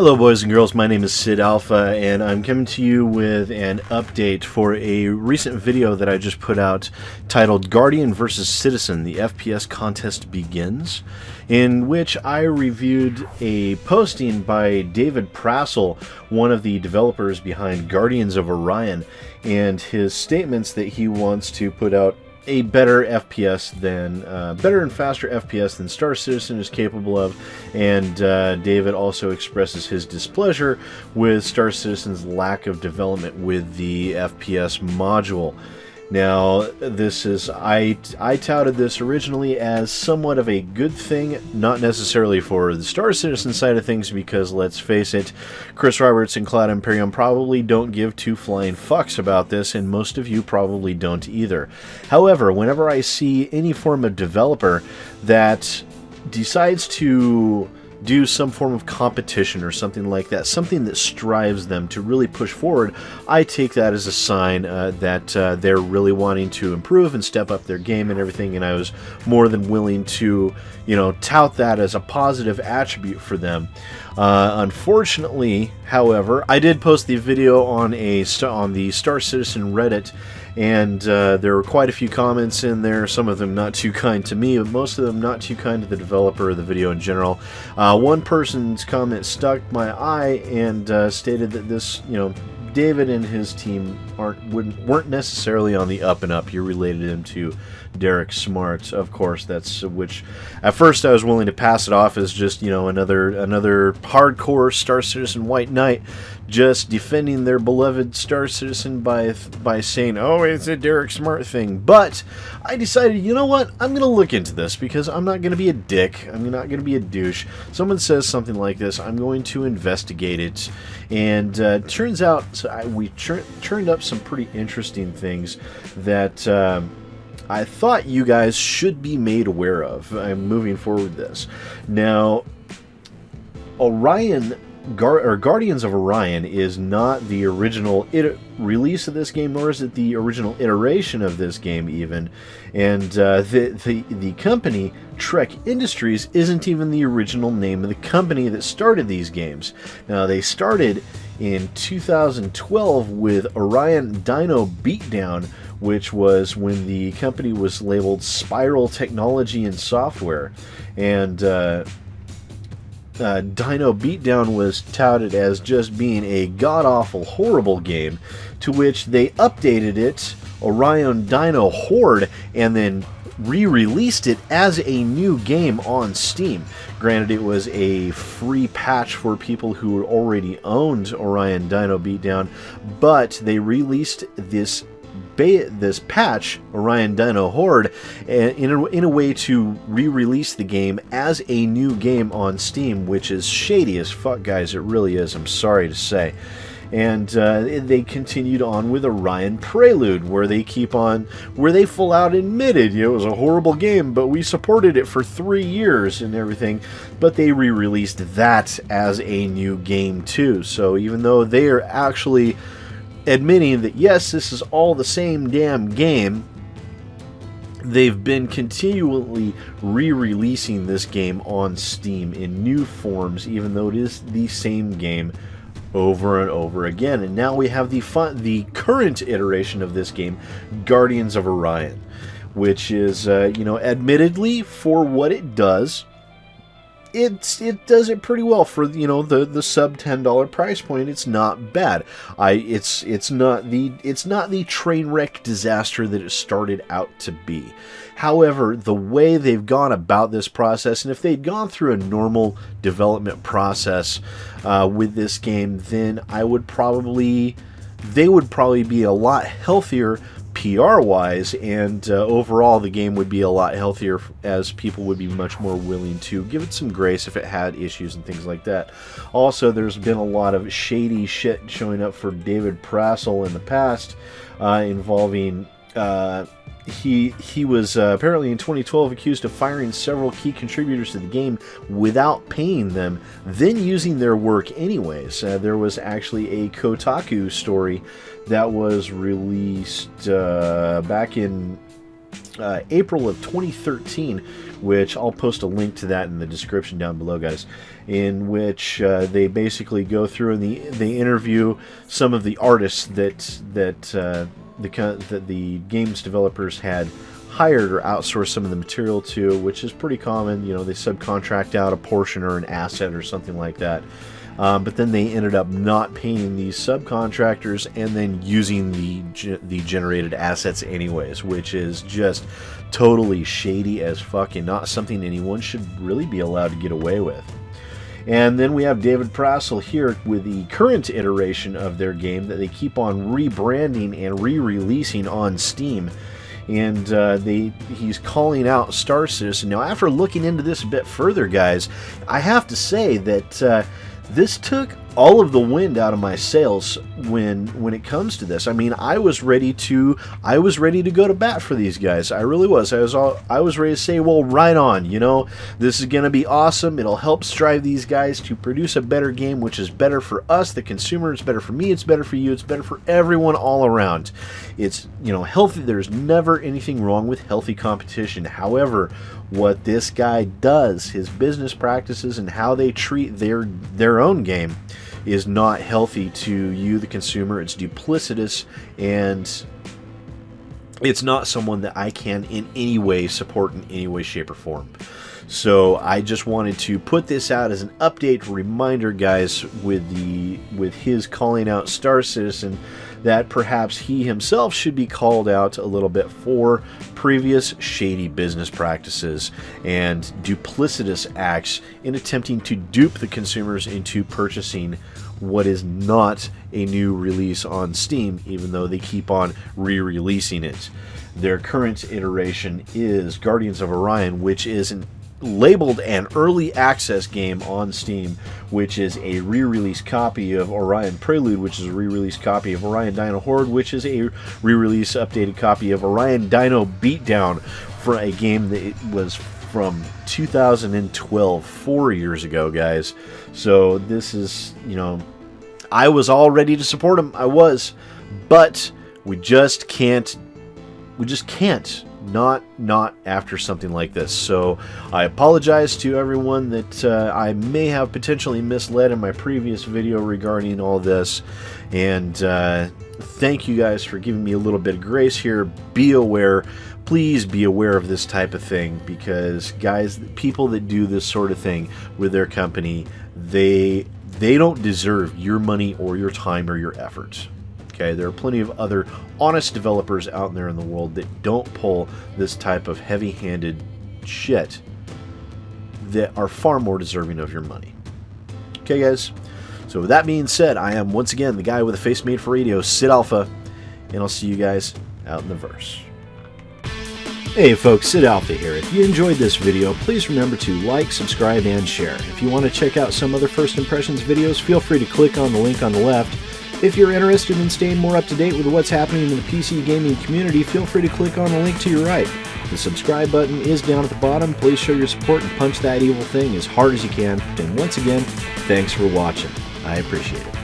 Hello boys and girls, my name is SidAlpha and I'm coming to you with an update for a recent video that I just put out titled Guardian vs. Citizen, the FPS contest begins, in which I reviewed a posting by David Prassel, one of the developers behind Guardians of Orion, and his statements that he wants to put out a better FPS than, better and faster FPS than Star Citizen is capable of, and David also expresses his displeasure with Star Citizen's lack of development with the FPS module. Now, this is, I touted this originally as somewhat of a good thing, not necessarily for the Star Citizen side of things, because let's face it, Chris Roberts and Cloud Imperium probably don't give two flying fucks about this, and most of you probably don't either. However, whenever I see any form of developer that decides to do some form of competition or something like that, something that strives them to really push forward, I take that as a sign that they're really wanting to improve and step up their game and everything, and I was more than willing to, you know, tout that as a positive attribute for them. Unfortunately, however, I did post the video on the Star Citizen Reddit, and there were quite a few comments in there, some of them not too kind to me, but most of them not too kind to the developer of the video in general. One person's comment stuck my eye and stated that this, you know, David and his team weren't necessarily on the up and up. You related him to Derek Smart, of course. That's which at first I was willing to pass it off as just, you know, another hardcore Star Citizen White Knight just defending their beloved Star Citizen by saying, oh, it's a Derek Smart thing. But I decided, you know what, I'm going to look into this because I'm not going to be a dick. I'm not going to be a douche. Someone says something like this, I'm going to investigate it. And turns out we churned up some pretty interesting things that I thought you guys should be made aware of. I'm moving forward with this. Now, Guardians of Orion is not the original release of this game, nor is it the original iteration of this game even. And the company, Trek Industries, isn't even the original name of the company that started these games. Now, they started in 2012 with Orion Dino Beatdown, which was when the company was labeled Spiral Technology and Software. And Dino Beatdown was touted as just being a god-awful, horrible game, to which they updated it, Orion Dino Horde, and then re-released it as a new game on Steam. Granted, it was a free patch for people who had already owned Orion Dino Beatdown, but they released this patch, Orion Dino Horde, in a way to re-release the game as a new game on Steam, which is shady as fuck, guys. It really is, I'm sorry to say. And they continued on with Orion Prelude, where they full out admitted, you know, it was a horrible game, but we supported it for 3 years and everything. But they re-released that as a new game too. So even though they are actually admitting that yes, this is all the same damn game, they've been continually re-releasing this game on Steam in new forms, even though it is the same game over and over again. And now we have the current iteration of this game, Guardians of Orion, which is, you know, admittedly, for what it does, it does it pretty well for, you know, the sub $10 price point. It's not bad. It's not the train wreck disaster that it started out to be. However, the way they've gone about this process, and if they'd gone through a normal development process with this game, then they would probably be a lot healthier PR-wise, and overall the game would be a lot healthier, as people would be much more willing to give it some grace if it had issues and things like that. Also, there's been a lot of shady shit showing up for David Prassel in the past, involving he was apparently in 2012 accused of firing several key contributors to the game without paying them, then using their work anyways. There was actually a Kotaku story that was released back in April of 2013, which I'll post a link to that in the description down below, guys, in which they basically go through and they interview some of the artists that the games developers had hired or outsourced some of the material to, which is pretty common. You know, they subcontract out a portion or an asset or something like that. But then they ended up not paying these subcontractors and then using the generated assets anyways, which is just totally shady as fuck and not something anyone should really be allowed to get away with. And then we have David Prassel here with the current iteration of their game that they keep on rebranding and re-releasing on Steam. And he's calling out Star Citizen. Now, after looking into this a bit further, guys, I have to say that this took all of the wind out of my sails when it comes to this. I mean, I was ready to go to bat for these guys. I really was. I was ready to say, well, right on. You know, this is going to be awesome. It'll help strive these guys to produce a better game, which is better for us, the consumer. It's better for me. It's better for you. It's better for everyone all around. It's, you know, healthy. There's never anything wrong with healthy competition. However, what this guy does, his business practices and how they treat their own game, is not healthy to you, the consumer. It's duplicitous, and it's not someone that I can in any way support in any way, shape, or form. So I just wanted to put this out as an update reminder, guys, with his calling out Star Citizen, that perhaps he himself should be called out a little bit for previous shady business practices and duplicitous acts in attempting to dupe the consumers into purchasing what is not a new release on Steam, even though they keep on re-releasing it. Their current iteration is Guardians of Orion, which is labeled an early access game on Steam, which is a re-release copy of Orion Prelude, which is a re-release copy of Orion Dino Horde, which is a re-release updated copy of Orion Dino Beatdown, for a game that it was from 2012, 4 years ago, guys. So this is, you know, I was all ready to support him. I was, but we just can't not after something like this. So I apologize to everyone that I may have potentially misled in my previous video regarding all this, and thank you guys for giving me a little bit of grace here. Be aware, please be aware of this type of thing, because guys, people that do this sort of thing with their company, they don't deserve your money or your time or your efforts. Okay, there are plenty of other honest developers out there in the world that don't pull this type of heavy-handed shit that are far more deserving of your money. Okay, guys? So with that being said, I am once again the guy with a face made for radio, SidAlpha, and I'll see you guys out in the verse. Hey folks, SidAlpha here. If you enjoyed this video, please remember to like, subscribe, and share. If you want to check out some other First Impressions videos, feel free to click on the link on the left. If you're interested in staying more up to date with what's happening in the PC gaming community, feel free to click on the link to your right. The subscribe button is down at the bottom. Please show your support and punch that evil thing as hard as you can. And once again, thanks for watching. I appreciate it.